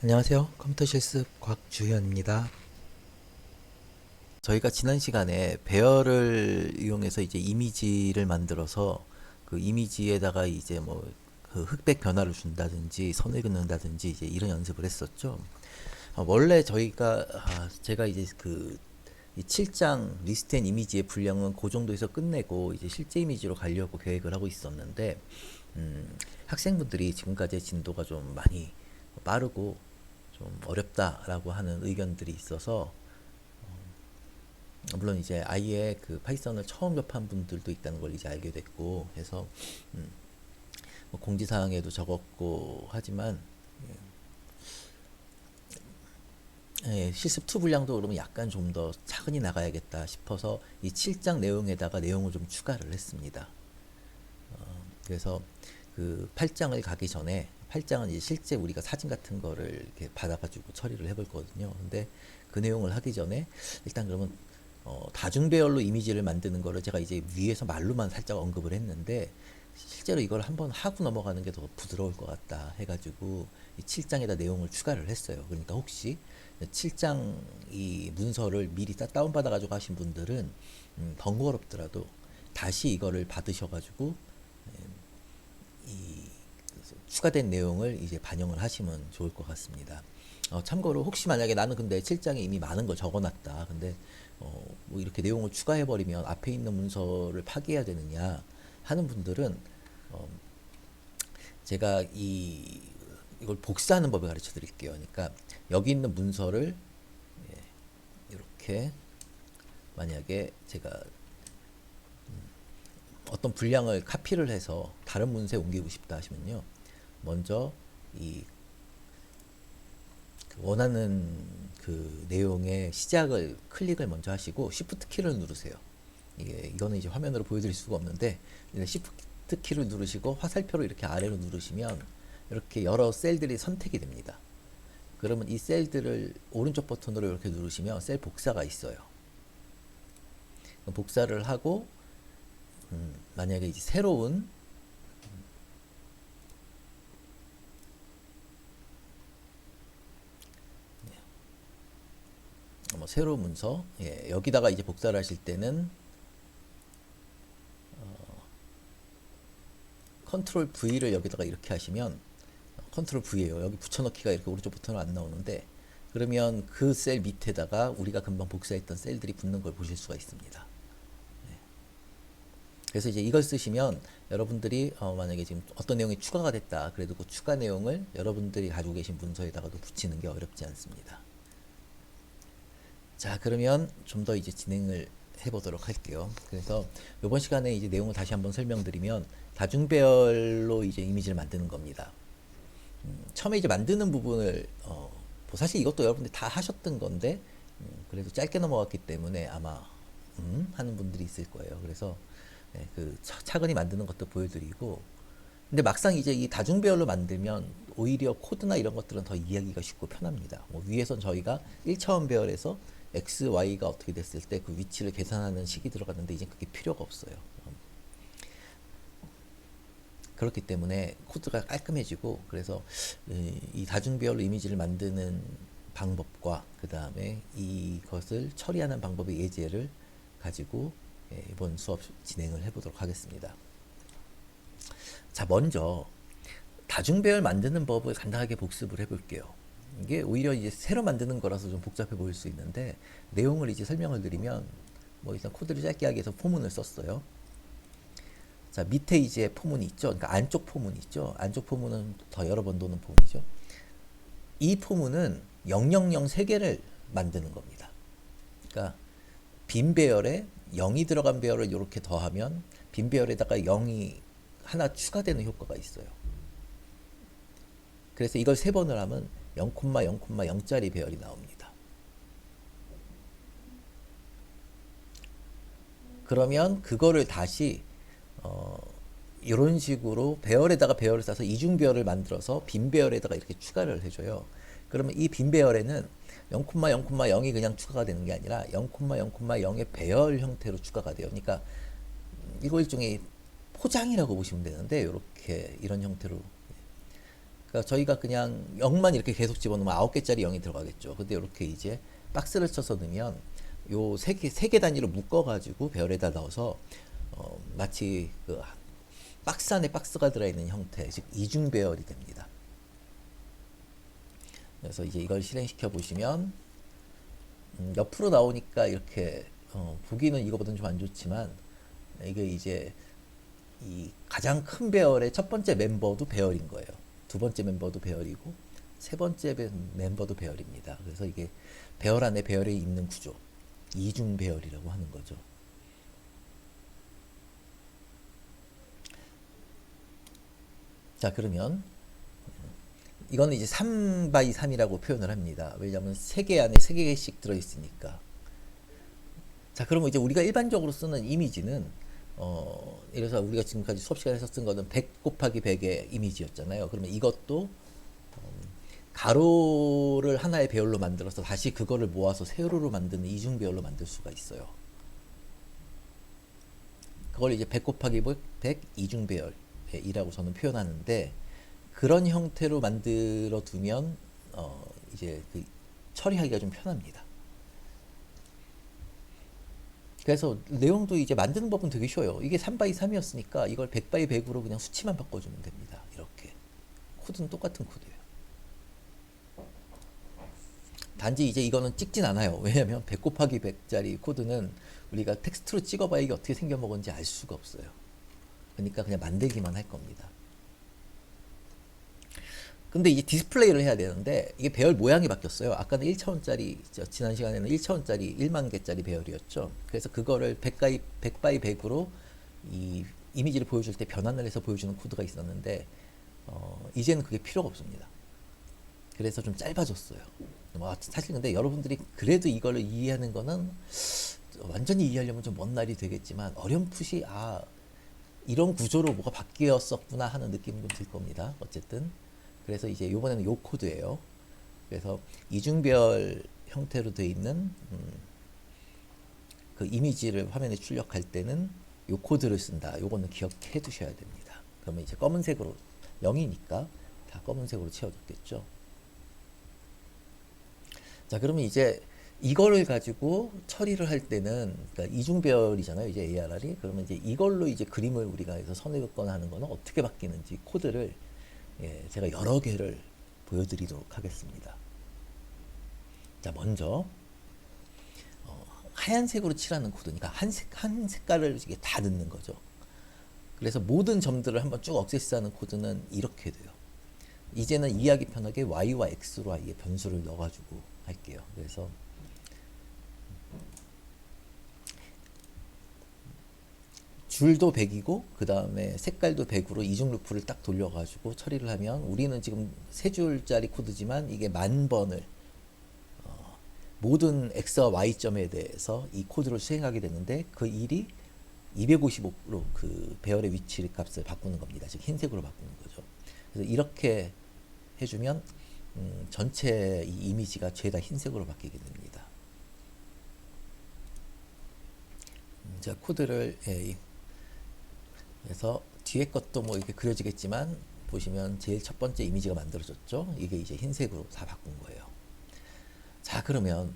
안녕하세요. 컴퓨터 실습 곽주현입니다. 저희가 지난 시간에 배열을 이용해서 이제 이미지를 만들어서 그 이미지에다가 이제 뭐 그 흑백 변화를 준다든지 선을 긋는다든지 이제 이런 연습을 했었죠. 원래 제가 이제 이 7장 리스트 앤 이미지의 분량은 그 정도에서 끝내고 이제 실제 이미지로 가려고 계획을 하고 있었는데 학생분들이 지금까지의 진도가 좀 많이 빠르고 좀 어렵다라고 하는 의견들이 있어서 물론 이제 아예 그 파이썬을 처음 접한 분들도 있다는 걸 이제 알게 됐고 해서 뭐 공지사항에도 적었고 하지만 실습 2 분량도 그러면 약간 좀 더 차근히 나가야겠다 싶어서 이 7장 내용에다가 내용을 좀 추가를 했습니다. 그래서 그 8장을 가기 전에 8장은 이제 실제 우리가 사진 같은 거를 이렇게 받아가지고 처리를 해볼 거거든요. 근데 그 내용을 하기 전에 일단 그러면 다중배열로 이미지를 만드는 거를 제가 이제 위에서 말로만 살짝 언급을 했는데 실제로 이걸 한번 하고 넘어가는 게 더 부드러울 것 같다 해가지고 이 7장에다 내용을 추가를 했어요. 그러니까 혹시 7장 이 문서를 미리 다운받아 가지고 하신 분들은 번거롭더라도 다시 이거를 받으셔가지고 이 추가된 내용을 이제 반영을 하시면 좋을 것 같습니다. 참고로 혹시 만약에 나는 근데 7장에 이미 많은 걸 적어놨다. 근데 뭐 이렇게 내용을 추가해버리면 앞에 있는 문서를 파기해야 되느냐 하는 분들은 어, 제가 이걸 복사하는 법을 가르쳐 드릴게요. 그러니까 여기 있는 문서를 이렇게 만약에 제가 어떤 분량을 카피를 해서 다른 문서에 옮기고 싶다 하시면요. 먼저 이 원하는 그 내용의 시작을 클릭을 먼저 하시고 Shift 키를 누르세요. 이거는 이제 화면으로 보여드릴 수가 없는데 Shift 키를 누르시고 화살표로 이렇게 아래로 누르시면 이렇게 여러 셀들이 선택이 됩니다. 그러면 이 셀들을 오른쪽 버튼으로 이렇게 누르시면 셀 복사가 있어요. 복사를 하고 만약에 이제 새로운 새로운 문서 여기다가 이제 복사를 하실 때는 컨트롤 V를 여기다가 이렇게 하시면 컨트롤 V예요. 여기 붙여넣기가 이렇게 오른쪽 버튼으로 안 나오는데 그러면 그 셀 밑에다가 우리가 금방 복사했던 셀들이 붙는 걸 보실 수가 있습니다. 그래서 이제 이걸 쓰시면 여러분들이 만약에 지금 어떤 내용이 추가가 됐다 그래도 그 추가 내용을 여러분들이 가지고 계신 문서에다가도 붙이는 게 어렵지 않습니다. 자, 그러면 좀 더 이제 진행을 해보도록 할게요. 그래서 이번 시간에 이제 내용을 다시 한번 설명드리면 다중배열로 이제 이미지를 만드는 겁니다. 처음에 이제 만드는 부분을 뭐 사실 이것도 여러분들이 다 하셨던 건데 그래도 짧게 넘어갔기 때문에 아마 하는 분들이 있을 거예요. 그래서 그 차근히 만드는 것도 보여드리고 근데 막상 이제 이 다중배열로 만들면 오히려 코드나 이런 것들은 더 이해하기가 쉽고 편합니다. 뭐 위에선 저희가 1차원 배열에서 x, y가 어떻게 됐을 때 그 위치를 계산하는 식이 들어갔는데 이제 그게 필요가 없어요. 그렇기 때문에 코드가 깔끔해지고 그래서 이 다중배열로 이미지를 만드는 방법과 그 다음에 이것을 처리하는 방법의 예제를 가지고 이번 수업 진행을 해보도록 하겠습니다. 자, 먼저 다중배열 만드는 법을 간단하게 복습을 해볼게요. 이게 오히려 이제 새로 만드는 거라서 좀 복잡해 보일 수 있는데 내용을 이제 설명을 드리면 뭐 일단 코드를 짧게 하기 위해서 포문을 썼어요. 자, 밑에 이제 포문이 있죠. 그러니까 안쪽 포문이 있죠. 안쪽 포문은 더 여러 번 도는 포문이죠. 이 포문은 000 3개를 만드는 겁니다. 그러니까 빈 배열에 0이 들어간 배열을 이렇게 더하면 빈 배열에다가 0이 하나 추가되는 효과가 있어요. 그래서 이걸 3번을 하면 0,0,0짜리 배열이 나옵니다. 그러면 그거를 다시 이런 식으로 배열에다가 배열을 싸서 이중 배열을 만들어서 빈 배열에다가 이렇게 추가를 해줘요. 그러면 이 빈 배열에는 0,0,0이 그냥 추가가 되는 게 아니라 0,0,0의 배열 형태로 추가가 돼요. 그러니까 이거 일종의 포장이라고 보시면 되는데 이렇게 이런 형태로 그러니까 저희가 그냥 0만 이렇게 계속 집어넣으면 9개짜리 0이 들어가겠죠. 근데 이렇게 이제 박스를 쳐서 넣으면 요 세 개 단위로 묶어가지고 배열에다 넣어서 마치 그 박스 안에 박스가 들어있는 형태, 즉 이중 배열이 됩니다. 그래서 이제 이걸 실행시켜 보시면 옆으로 나오니까 이렇게 보기는 이거보다는 좀 안 좋지만 이게 이제 이 가장 큰 배열의 첫 번째 멤버도 배열인 거예요. 두 번째 멤버도 배열이고 세 번째 멤버도 배열입니다. 그래서 이게 배열 안에 배열이 있는 구조, 이중 배열이라고 하는 거죠. 자, 그러면 이거는 이제 3 x 3이라고 표현을 합니다. 왜냐하면 3개 안에 3개씩 들어있으니까. 자, 그러면 이제 우리가 일반적으로 쓰는 이미지는 이래서 우리가 지금까지 수업 시간에서 쓴 거는 100 곱하기 100의 이미지였잖아요. 그러면 이것도 가로를 하나의 배열로 만들어서 다시 그거를 모아서 세로로 만드는 이중 배열로 만들 수가 있어요. 그걸 이제 100 곱하기 100 이중 배열이라고 저는 표현하는데, 그런 형태로 만들어 두면 이제 그 처리하기가 좀 편합니다. 그래서 내용도 이제 만드는 법은 되게 쉬워요. 이게 3 x 3이었으니까 이걸 100 x 100으로 그냥 수치만 바꿔주면 됩니다. 이렇게 코드는 똑같은 코드예요. 단지 이제 이거는 찍진 않아요. 왜냐면 100 곱하기 100짜리 코드는 우리가 텍스트로 찍어봐야 이게 어떻게 생겨먹은지 알 수가 없어요. 그러니까 그냥 만들기만 할 겁니다. 근데 이제 디스플레이를 해야 되는데 이게 배열 모양이 바뀌었어요. 아까는 1차원짜리, 지난 시간에는 1차원짜리 1만 개짜리 배열이었죠. 그래서 그거를 100 x 100으로 이 이미지를 보여줄 때 변환을 해서 보여주는 코드가 있었는데 이제는 그게 필요가 없습니다. 그래서 좀 짧아졌어요. 사실 근데 여러분들이 그래도 이걸 이해하는 거는 완전히 이해하려면 좀 먼 날이 되겠지만 어렴풋이 이런 구조로 뭐가 바뀌었었구나 하는 느낌은 좀 들 겁니다. 어쨌든 그래서 이제 이번에는 요 코드예요. 그래서 이중배열 형태로 되어 있는 그 이미지를 화면에 출력할 때는 요 코드를 쓴다. 요거는 기억해 두셔야 됩니다. 그러면 이제 검은색으로 0이니까 다 검은색으로 채워졌겠죠. 자, 그러면 이제 이거를 가지고 처리를 할 때는, 그러니까 이중배열이잖아요, 이제 ARR이. 그러면 이제 이걸로 이제 그림을 우리가 해서 선을 긋거나 하는 거는 어떻게 바뀌는지 코드를 제가 여러 개를 보여드리도록 하겠습니다. 자, 먼저 하얀색으로 칠하는 코드니까 한 색깔을 이게 다 넣는 거죠. 그래서 모든 점들을 한번 쭉 억세스하는 코드는 이렇게 돼요. 이제는 이해하기 편하게 Y와 X로 아예 변수를 넣어가지고 할게요. 그래서 줄도 100이고 그 다음에 색깔도 100으로 이중 루프를 딱 돌려가지고 처리를 하면, 우리는 지금 3줄짜리 코드지만 이게 10,000번을 모든 X와 Y점에 대해서 이 코드를 수행하게 되는데, 그 일이 255로 그 배열의 위치 값을 바꾸는 겁니다. 즉 흰색으로 바꾸는 거죠. 그래서 이렇게 해주면 전체 이 이미지가 죄다 흰색으로 바뀌게 됩니다. 자, 코드를 그래서 뒤에 것도 뭐 이렇게 그려지겠지만 보시면 제일 첫 번째 이미지가 만들어졌죠. 이게 이제 흰색으로 다 바꾼 거예요. 자, 그러면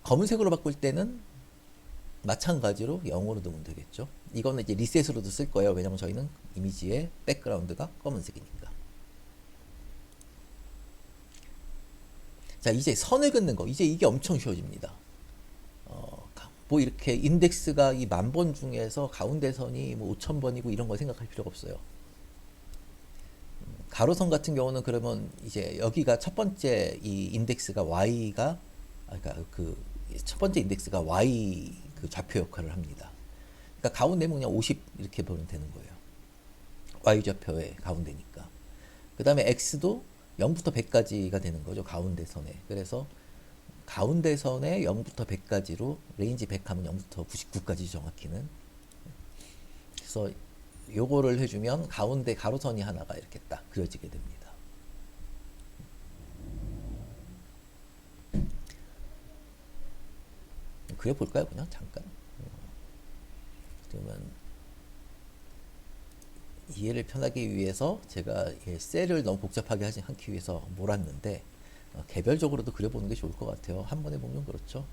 검은색으로 바꿀 때는 마찬가지로 0으로 넣으면 되겠죠. 이거는 이제 리셋으로도 쓸 거예요. 왜냐면 저희는 이미지의 백그라운드가 검은색이니까. 자, 이제 선을 긋는 거. 이제 이게 엄청 쉬워집니다. 뭐 이렇게 인덱스가 이 10,000번 중에서 가운데 선이 뭐 5,000번이고 이런 거 생각할 필요가 없어요. 가로선 같은 경우는 그러면 이제 여기가 첫 번째 이 인덱스가 Y가, 그러니까 그 첫 번째 인덱스가 Y 그 좌표 역할을 합니다. 그러니까 가운데면 그냥 50 이렇게 보면 되는 거예요. Y 좌표의 가운데니까. 그 다음에 X도 0부터 100까지가 되는 거죠. 가운데 선에. 그래서 가운데 선에 0부터 100까지로 레인지 100 하면 0부터 99까지 정확히는. 그래서 요거를 해주면 가운데 가로선이 하나가 이렇게 딱 그려지게 됩니다. 그려볼까요? 그냥 잠깐. 그러면 이해를 편하게 위해서 제가 셀을 너무 복잡하게 하지 않기 위해서 몰았는데 개별적으로도 그려보는 게 좋을 것 같아요. 한 번에 보면 그렇죠.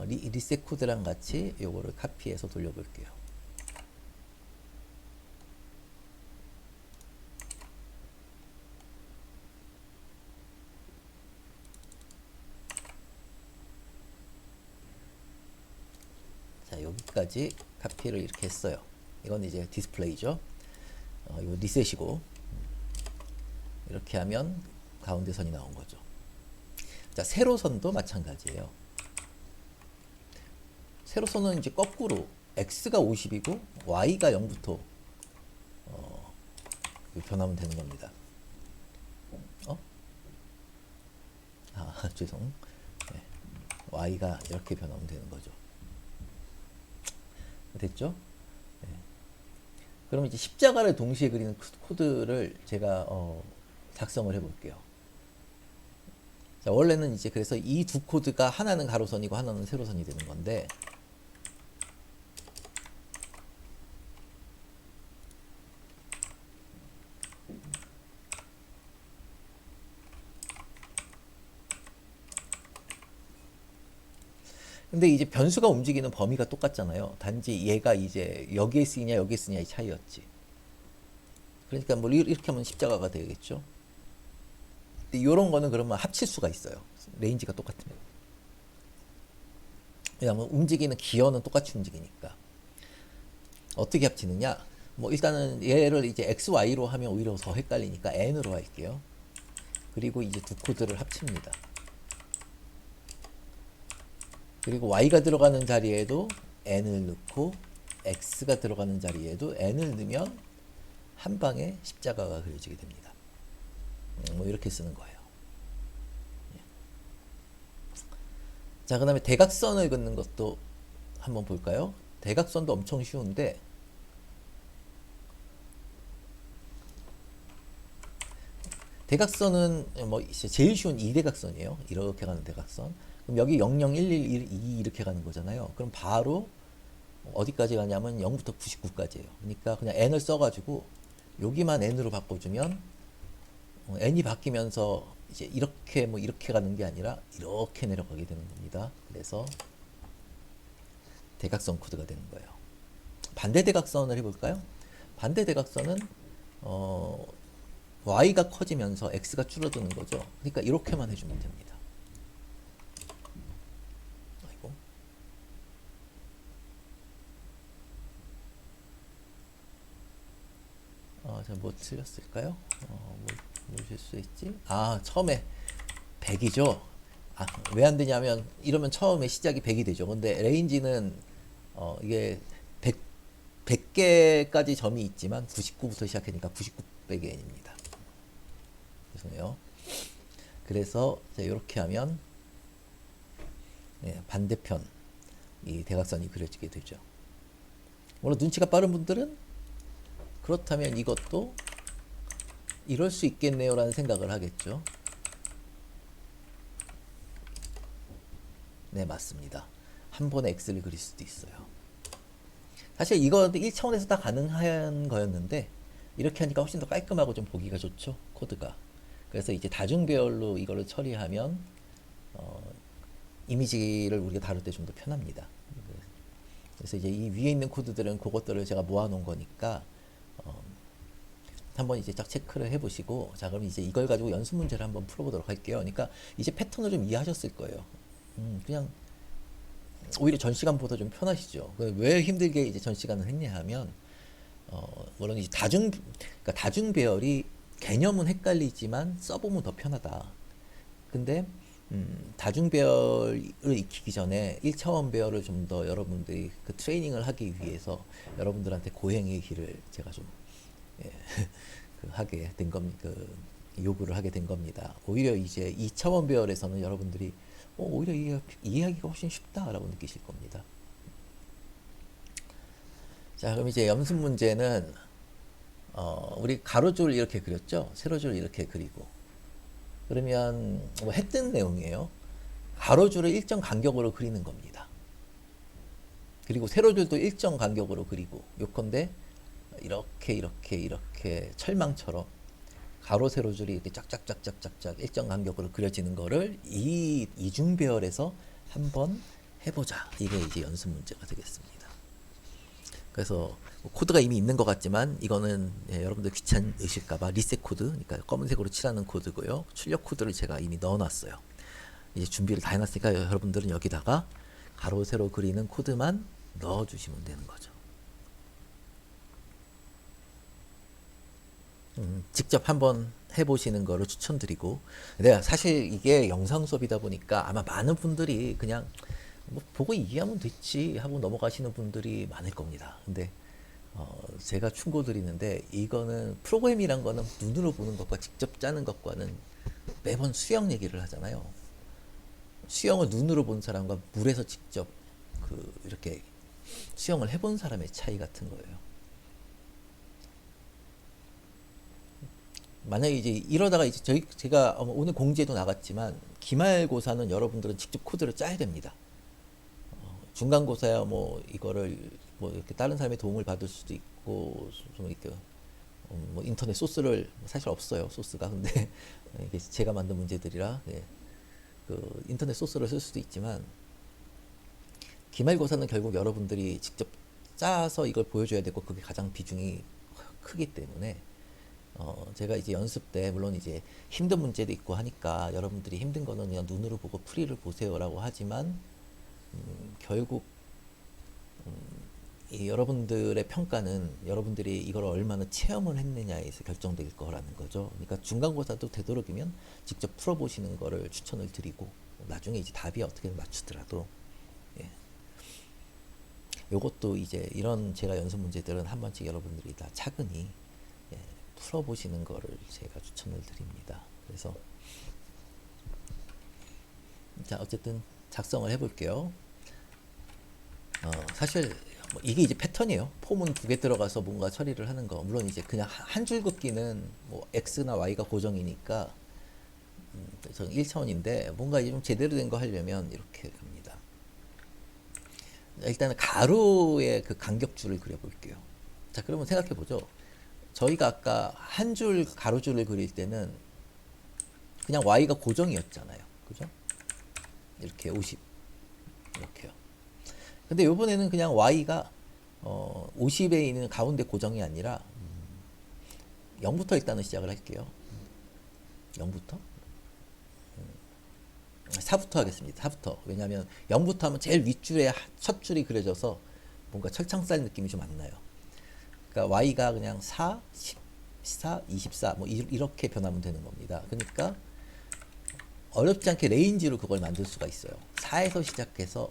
리셋 코드랑 같이 요거를 카피해서 돌려볼게요. 자, 여기까지 카피를 이렇게 했어요. 이건 이제 디스플레이죠. 이거 리셋이고, 이렇게 하면 가운데 선이 나온 거죠. 자, 세로선도 마찬가지예요. 세로선은 이제 거꾸로 x가 50이고 y가 0부터 변하면 되는 겁니다. 죄송. 네. y가 이렇게 변하면 되는 거죠. 됐죠? 네. 그럼 이제 십자가를 동시에 그리는 코드를 제가 작성을 해볼게요. 자, 원래는 이제 그래서 이 두 코드가 하나는 가로선이고 하나는 세로선이 되는 건데, 근데 이제 변수가 움직이는 범위가 똑같잖아요. 단지 얘가 이제 여기에 쓰이냐 여기에 쓰냐의 차이였지. 그러니까 뭐 이렇게 하면 십자가가 되겠죠. 근데 이런 거는 그러면 합칠 수가 있어요. 레인지가 똑같으면. 왜냐하면 움직이는 기어는 똑같이 움직이니까. 어떻게 합치느냐? 뭐 일단은 얘를 이제 x, y로 하면 오히려 더 헷갈리니까 n으로 할게요. 그리고 이제 두 코드를 합칩니다. 그리고 y가 들어가는 자리에도 n을 넣고 x가 들어가는 자리에도 n을 넣으면 한 방에 십자가가 그려지게 됩니다. 뭐 이렇게 쓰는 거예요. 자, 그 다음에 대각선을 긋는 것도 한번 볼까요? 대각선도 엄청 쉬운데, 대각선은 뭐 제일 쉬운 이 대각선이에요. 이렇게 가는 대각선. 그럼 여기 0, 0, 1, 1, 1, 2 이렇게 가는 거잖아요. 그럼 바로 어디까지 가냐면 0부터 99까지예요. 그러니까 그냥 n을 써가지고 여기만 n으로 바꿔주면 n이 바뀌면서 이제 이렇게 뭐 이렇게 가는 게 아니라 이렇게 내려가게 되는 겁니다. 그래서 대각선 코드가 되는 거예요. 반대 대각선을 해볼까요? 반대 대각선은 y가 커지면서 x가 줄어드는 거죠. 그러니까 이렇게만 해주면 됩니다. 아이고. 제가 뭐 틀렸을까요? 뭐 실수했지? 처음에 100이죠. 왜 안 되냐면 이러면 처음에 시작이 100이 되죠. 근데 레인지는 이게 100개까지 점이 있지만 99부터 시작하니까 99백의 n입니다. 죄송해요. 그래서 이렇게 하면 반대편 이 대각선이 그려지게 되죠. 물론 눈치가 빠른 분들은 그렇다면 이것도 이럴 수 있겠네요 라는 생각을 하겠죠. 네, 맞습니다. 한 번에 x를 그릴 수도 있어요. 사실 이건 1차원에서 다 가능한 거였는데 이렇게 하니까 훨씬 더 깔끔하고 좀 보기가 좋죠, 코드가. 그래서 이제 다중배열로 이거를 처리하면 이미지를 우리가 다룰 때 좀 더 편합니다. 그래서 이제 이 위에 있는 코드들은 그것들을 제가 모아놓은 거니까 한번 이제 쫙 체크를 해보시고, 자, 그럼 이제 이걸 가지고 연습 문제를 한번 풀어보도록 할게요. 그러니까 이제 패턴을 좀 이해하셨을 거예요. 그냥 오히려 전 시간보다 좀 편하시죠. 왜 힘들게 이제 전 시간을 했냐 하면 물론 이제 그러니까 다중 배열이 개념은 헷갈리지만 써보면 더 편하다. 근데 다중 배열을 익히기 전에 1차원 배열을 좀 더 여러분들이 그 트레이닝을 하기 위해서 여러분들한테 고행의 길을 제가 좀 하게 된 겁니다. 요구를 하게 된 겁니다. 오히려 이제 2차원 배열에서는 여러분들이 오히려 이해하기가 훨씬 쉽다라고 느끼실 겁니다. 자, 그럼 이제 연습 문제는 우리 가로줄 이렇게 그렸죠? 세로줄 이렇게 그리고, 그러면 뭐 했던 내용이에요. 가로줄을 일정 간격으로 그리는 겁니다. 그리고 세로줄도 일정 간격으로 그리고, 요컨대 이렇게 철망처럼 가로 세로 줄이 이렇게 쫙쫙쫙쫙쫙쫙 일정 간격으로 그려지는 거를 이 이중배열에서 한번 해보자. 이게 이제 연습 문제가 되겠습니다. 그래서 코드가 이미 있는 것 같지만 이거는 여러분들 귀찮으실까봐 리셋 코드, 그러니까 검은색으로 칠하는 코드고요. 출력 코드를 제가 이미 넣어놨어요. 이제 준비를 다 해놨으니까 여러분들은 여기다가 가로 세로 그리는 코드만 넣어주시면 되는 거죠. 직접 한번 해보시는 거를 추천드리고, 내가 사실 이게 영상 수업이다 보니까 아마 많은 분들이 그냥 뭐 보고 이해하면 됐지 하고 넘어가시는 분들이 많을 겁니다. 근데 제가 충고드리는데, 이거는 프로그램이란 거는 눈으로 보는 것과 직접 짜는 것과는 매번 수영 얘기를 하잖아요. 수영을 눈으로 본 사람과 물에서 직접 이렇게 수영을 해본 사람의 차이 같은 거예요. 만약에 이제 이러다가 이제 제가 오늘 공지에도 나갔지만, 기말고사는 여러분들은 직접 코드를 짜야 됩니다. 중간고사야 뭐 이거를 뭐 이렇게 다른 사람의 도움을 받을 수도 있고, 좀 이렇게 뭐 인터넷 소스를 사실 없어요, 소스가. 근데 이게 제가 만든 문제들이라 그 인터넷 소스를 쓸 수도 있지만, 기말고사는 결국 여러분들이 직접 짜서 이걸 보여줘야 되고, 그게 가장 비중이 크기 때문에 제가 이제 연습 때 물론 이제 힘든 문제도 있고 하니까 여러분들이 힘든 거는 그냥 눈으로 보고 풀이를 보세요라고 하지만, 결국 이 여러분들의 평가는 여러분들이 이걸 얼마나 체험을 했느냐에서 결정될 거라는 거죠. 그러니까 중간고사도 되도록이면 직접 풀어보시는 거를 추천을 드리고, 나중에 이제 답이 어떻게 맞추더라도 요것도 이제 이런 제가 연습 문제들은 한 번씩 여러분들이 다 차근히 풀어보시는 거를 제가 추천을 드립니다. 그래서 자, 어쨌든 작성을 해볼게요. 사실 뭐 이게 이제 패턴이에요. 폼은 두 개 들어가서 뭔가 처리를 하는 거. 물론 이제 그냥 한 줄 긋기는 뭐 x나 y가 고정이니까 저는 1차원인데, 뭔가 이제 좀 제대로 된 거 하려면 이렇게 갑니다. 일단은 가로의 그 간격줄을 그려볼게요. 자, 그러면 생각해보죠. 저희가 아까 한 줄 가로줄을 그릴 때는 그냥 y가 고정이었잖아요. 그죠? 이렇게 50 이렇게요. 근데 요번에는 그냥 y가 50에 있는 가운데 고정이 아니라 0부터 일단은 시작을 할게요. 0부터 4부터 하겠습니다. 4부터. 왜냐하면 0부터 하면 제일 윗줄에 첫 줄이 그려져서 뭔가 철창살 느낌이 좀 안 나요. 그러니까 y가 그냥 4, 14, 24 뭐 이렇게 변하면 되는 겁니다. 그러니까 어렵지 않게 레인지로 그걸 만들 수가 있어요. 4에서 시작해서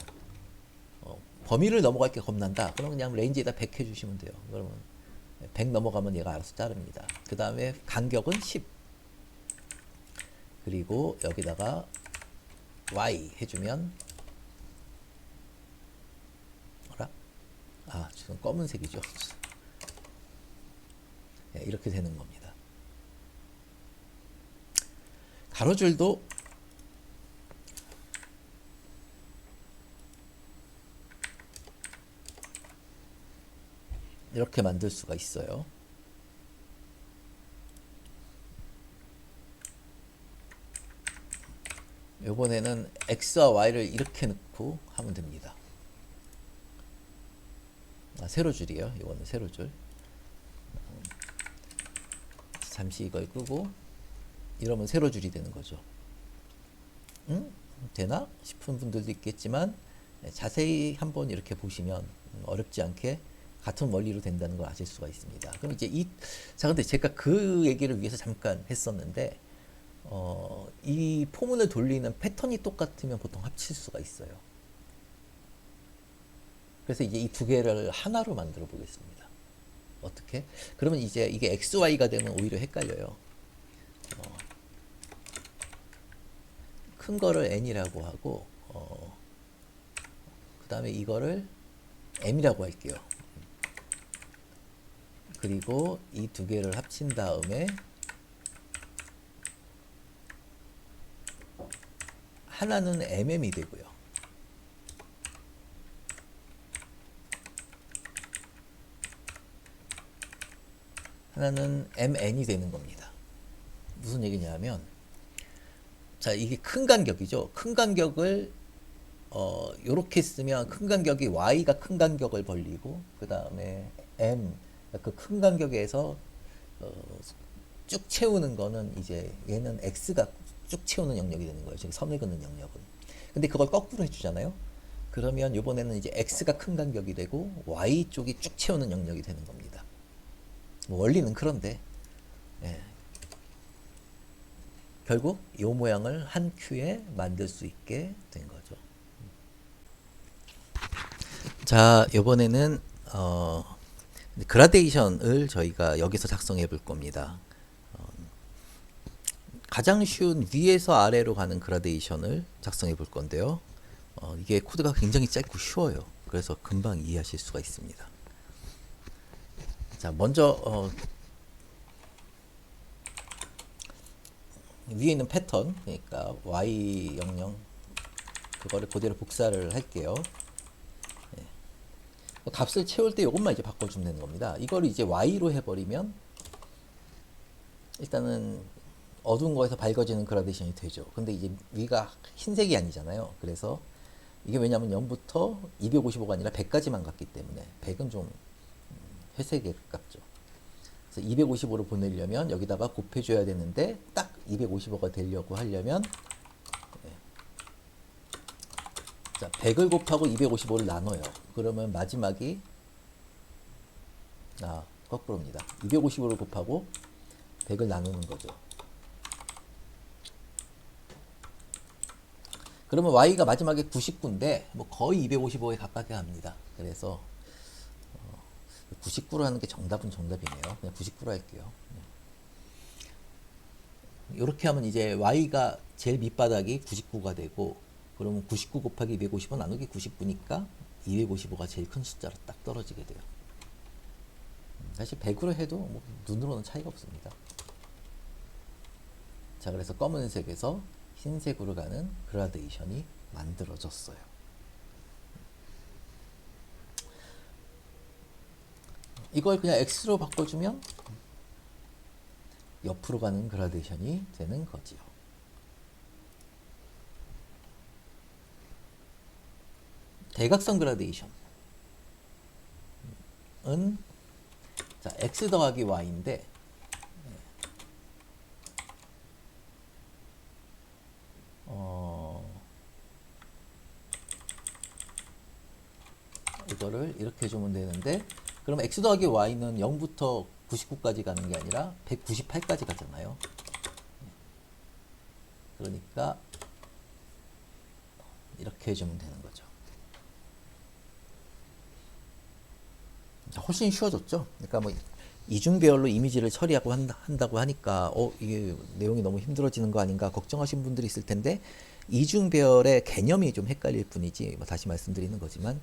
범위를 넘어갈 게 겁난다. 그럼 그냥 레인지에다 100 해주시면 돼요. 그러면 100 넘어가면 얘가 알아서 자릅니다. 그 다음에 간격은 10. 그리고 여기다가 y 해주면, 뭐라? 아, 지금 검은색이죠. 이렇게 되는 겁니다. 가로줄도 이렇게 만들 수가 있어요. 요번에는 x와 y를 이렇게 넣고 하면 됩니다. 세로줄이에요. 이거는 세로줄. 잠시 이걸 끄고 이러면 세로줄이 되는 거죠. 되나 싶은 분들도 있겠지만, 자세히 한번 이렇게 보시면 어렵지 않게 같은 원리로 된다는 걸 아실 수가 있습니다. 그럼 이제 자, 근데 제가 그 얘기를 위해서 잠깐 했었는데, 이 포문을 돌리는 패턴이 똑같으면 보통 합칠 수가 있어요. 그래서 이제 이 두 개를 하나로 만들어 보겠습니다. 어떻게? 그러면 이제 이게 XY가 되면 오히려 헷갈려요. 큰 거를 N이라고 하고, 그 다음에 이거를 M이라고 할게요. 그리고 이 두 개를 합친 다음에 하나는 MM이 되고요. 하나는 MN이 되는 겁니다. 무슨 얘기냐면, 자, 이게 큰 간격이죠. 큰 간격을 요렇게 쓰면 큰 간격이 y가 큰 간격을 벌리고, 그 다음에 m, 그 큰 간격에서 쭉 채우는 거는 이제 얘는 x가 쭉 채우는 영역이 되는 거예요. 지금 선을 긋는 영역은. 근데 그걸 거꾸로 해주잖아요. 그러면 이번에는 이제 x가 큰 간격이 되고 y 쪽이 쭉 채우는 영역이 되는 겁니다. 뭐 원리는 그런데, 예. 결국 이 모양을 한 큐에 만들 수 있게 된 거죠. 자, 이번에는 그라데이션을 저희가 여기서 작성해 볼 겁니다. 가장 쉬운 위에서 아래로 가는 그라데이션을 작성해 볼 건데요. 이게 코드가 굉장히 짧고 쉬워요. 그래서 금방 이해하실 수가 있습니다. 자, 먼저 위에 있는 패턴, 그러니까 y00 그거를 그대로 복사를 할게요. 네. 값을 채울 때 이것만 이제 바꿔주면 되는 겁니다. 이걸 이제 y로 해버리면 일단은 어두운 거에서 밝아지는 그라데이션이 되죠. 근데 이제 위가 흰색이 아니잖아요. 그래서 이게 왜냐면 0부터 255가 아니라 100까지만 갔기 때문에 100은 좀 회색에 가깝죠. 그래서 255로 보내려면 여기다가 곱해줘야 되는데 딱 255가 되려고 하려면, 자, 100을 곱하고 255를 나눠요. 그러면 마지막이 거꾸로입니다. 255를 곱하고 100을 나누는 거죠. 그러면 y가 마지막에 99인데 뭐 거의 255에 가깝게 합니다. 그래서 99로 하는 게 정답은 정답이네요. 그냥 99로 할게요. 이렇게 하면 이제 y가 제일 밑바닥이 99가 되고, 그러면 99 곱하기 255 나누기 99니까 255가 제일 큰 숫자로 딱 떨어지게 돼요. 사실 100으로 해도 뭐 눈으로는 차이가 없습니다. 자, 그래서 검은색에서 흰색으로 가는 그라데이션이 만들어졌어요. 이걸 그냥 X로 바꿔주면 옆으로 가는 그라데이션이 되는 거지요. 대각선 그라데이션은, 자, X 더하기 Y인데, 이거를 이렇게 해주면 되는데, 그럼 x 더하기 y는 0부터 99까지 가는 게 아니라 198까지 가잖아요. 그러니까 이렇게 해주면 되는 거죠. 훨씬 쉬워졌죠. 그러니까 뭐 이중배열로 이미지를 처리하고 한다고 하니까 이게 내용이 너무 힘들어지는 거 아닌가 걱정하신 분들이 있을 텐데, 이중배열의 개념이 좀 헷갈릴 뿐이지, 뭐 다시 말씀드리는 거지만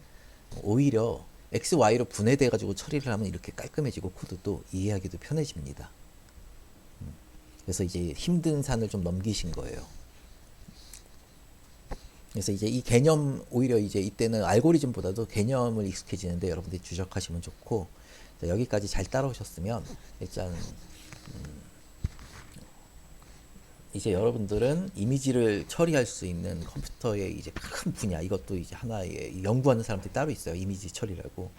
오히려 x, y로 분해돼 가지고 처리를 하면 이렇게 깔끔해지고 코드도 이해하기도 편해집니다. 그래서 이제 힘든 산을 좀 넘기신 거예요. 그래서 이제 이 개념, 오히려 이제 이때는 알고리즘보다도 개념을 익숙해지는데 여러분들이 주력하시면 좋고, 자, 여기까지 잘 따라오셨으면 일단 이제 여러분들은 이미지를 처리할 수 있는 컴퓨터의 이제 큰 분야, 이것도 이제 하나의 연구하는 사람들이 따로 있어요. 이미지 처리라고.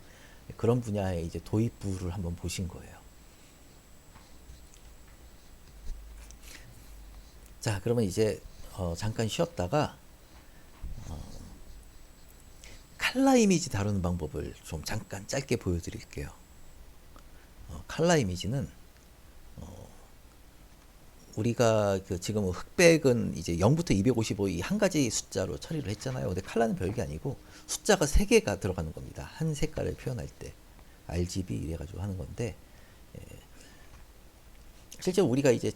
그런 분야의 이제 도입부를 한번 보신 거예요. 자, 그러면 이제 잠깐 쉬었다가 칼라 이미지 다루는 방법을 좀 잠깐 짧게 보여드릴게요. 칼라 이미지는 우리가 지금 흑백은 이제 0부터 255 이 한 가지 숫자로 처리를 했잖아요. 근데 칼라는 별게 아니고 숫자가 3개가 들어가는 겁니다. 한 색깔을 표현할 때 RGB 이래가지고 하는 건데, 실제 우리가 이제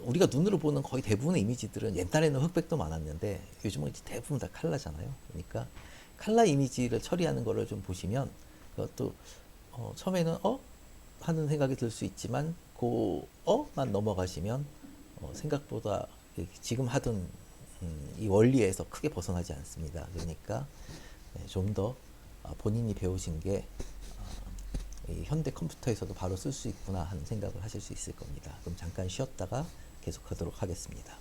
우리가 눈으로 보는 거의 대부분의 이미지들은 옛날에는 흑백도 많았는데 요즘은 이제 대부분 다 칼라잖아요. 그러니까 칼라 이미지를 처리하는 거를 좀 보시면 그것도 처음에는 하는 생각이 들 수 있지만 만 넘어가시면 생각보다 지금 하던 이 원리에서 크게 벗어나지 않습니다. 그러니까 좀 더 본인이 배우신 게 이 현대 컴퓨터에서도 바로 쓸 수 있구나 하는 생각을 하실 수 있을 겁니다. 그럼 잠깐 쉬었다가 계속하도록 하겠습니다.